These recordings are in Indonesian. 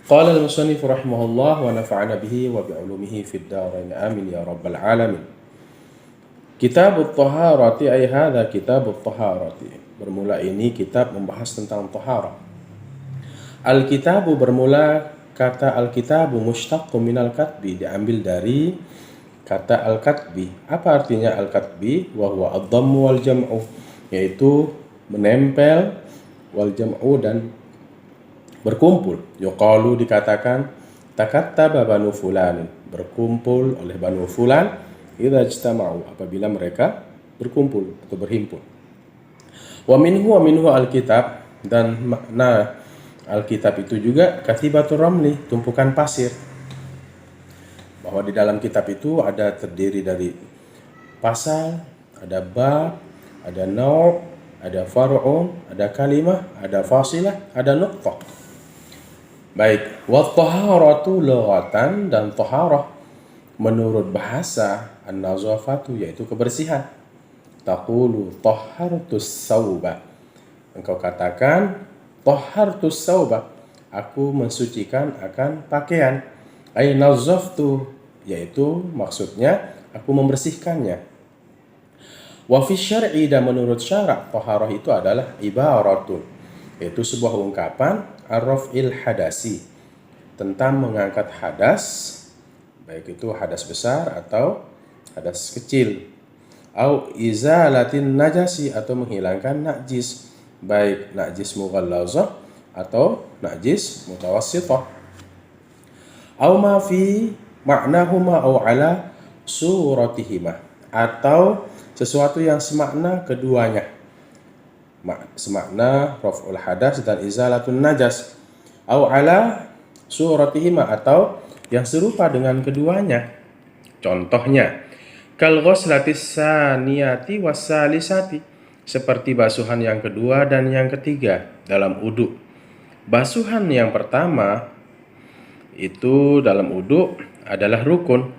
Qala al-musannif rahimahullah wa nafa'ana bihi wa bi'ulumihi fid darain amin ya rabbal alamin. Kitabut Taharati ay hadza Kitabut Taharati. Bermula ini kitab membahas tentang taharah. Al-kitabu bermula kata al-kitabu mushtaqqun minal katbi, diambil dari kata al-katbi. Apa artinya al-katbi? Wa huwa ad-dhammu wal jam'u, yaitu menempel, wal jam'u dan berkumpul. Yuqalu dikatakan takattaba banu fulanin, berkumpul oleh banu fulan, idza ijtama'u, apabila mereka berkumpul atau berhimpun. Wa minhu alkitab, dan makna alkitab itu juga katibatur ramli, tumpukan pasir. Bahwa di dalam kitab itu ada terdiri dari pasal, ada bab, ada naw', ada far'un, ada kalimah, ada fasilah, ada nuqtah. Baik, wa taharatu lughatan, dan taharah menurut bahasa an-nazafatu, yaitu kebersihan. Taqulu tahhartus sauba, engkau katakan tahhartus sauba, aku mensucikan akan pakaian. Ay nazaftu, yaitu maksudnya aku membersihkannya. Wa fi syar'i, dan menurut syarak taharah itu adalah ibaratun, yaitu sebuah ungkapan ar-raf'il hadasi, tentang mengangkat hadas, baik itu hadas besar atau hadas kecil. Au izalatin najasi, atau menghilangkan najis, baik najis mughallazah atau najis mutawassithah. Au ma fi ma'nahuma au ala suratihima, atau sesuatu yang semakna keduanya, semakna raf'ul hadas dan izalatun najas. Au ala suratihima, atau yang serupa dengan keduanya. Contohnya kal ghuslatis saniyati wassalisati, seperti basuhan yang kedua dan yang ketiga dalam wudu. Basuhan yang pertama itu dalam wudu adalah rukun,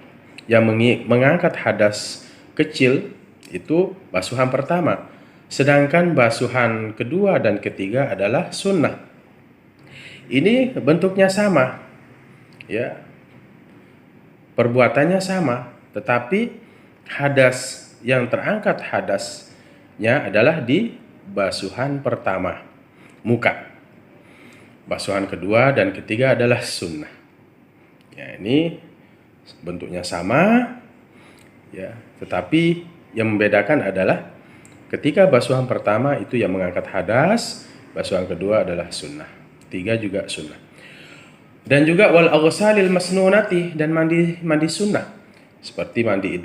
yang mengangkat hadas kecil itu basuhan pertama, sedangkan basuhan kedua dan ketiga adalah sunnah. Ini bentuknya sama, ya, perbuatannya sama, tetapi hadas yang terangkat hadasnya adalah di basuhan pertama, muka. Basuhan kedua dan ketiga adalah sunnah. Ya, ini bentuknya sama, ya, tetapi yang membedakan adalah ketika basuhan pertama itu yang mengangkat hadas, basuhan kedua adalah sunnah. Tiga juga sunnah. Dan juga wal aghsalil masnunati, dan mandi sunnah, seperti mandi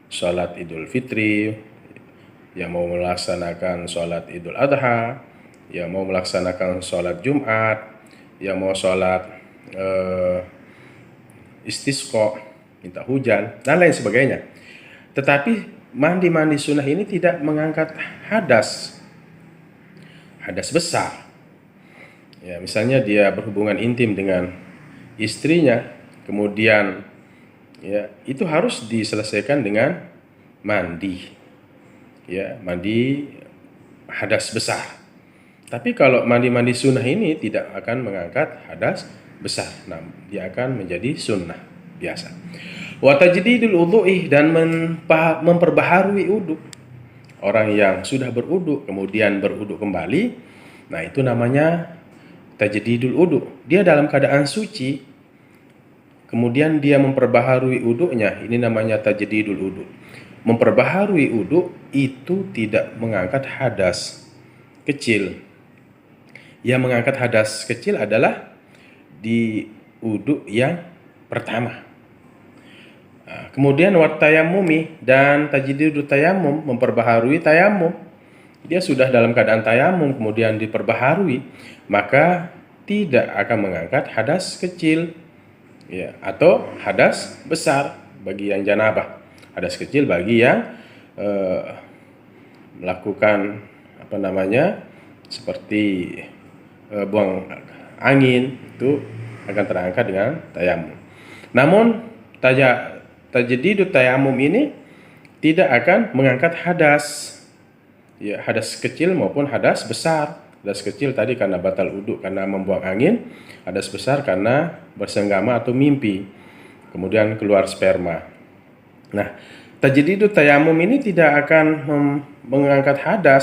salat Idul Fitri, yang mau melaksanakan salat Idul Adha, yang mau melaksanakan salat Jumat, yang mau salat istisqa, minta hujan, dan lain sebagainya. Tetapi mandi sunnah ini tidak mengangkat hadas besar. Ya, misalnya dia berhubungan intim dengan istrinya, kemudian ya, itu harus diselesaikan dengan mandi. Ya, mandi hadas besar. Tapi kalau mandi sunnah ini tidak akan mengangkat hadas besar. Nah, dia akan menjadi sunnah biasa. Wa tajdidul wudhu'i, dan memperbaharui wudu. Orang yang sudah berwudu kemudian berwudu kembali, nah itu namanya tajdidul wudu. Dia dalam keadaan suci, kemudian dia memperbaharui wudunya, ini namanya tajdidul wudu. Memperbaharui wudu itu tidak mengangkat hadas kecil. Yang mengangkat hadas kecil adalah di wudu yang pertama. Nah, kemudian wat tayammumi, dan tajdidul tayammum, memperbaharui tayammum. Dia sudah dalam keadaan tayammum kemudian diperbaharui, maka tidak akan mengangkat hadas kecil, ya, atau hadas besar bagi yang janabah. Hadas kecil bagi yang melakukan seperti buang angin, itu akan terangkat dengan tayammum. Namun tajdidut tayammum ini tidak akan mengangkat hadas, ya, hadas kecil maupun hadas besar. Hadas kecil tadi karena batal wudhu, karena membuang angin. Hadas besar karena bersenggama atau mimpi. Kemudian keluar sperma. Nah, tajdidu tayamum ini tidak akan mengangkat hadas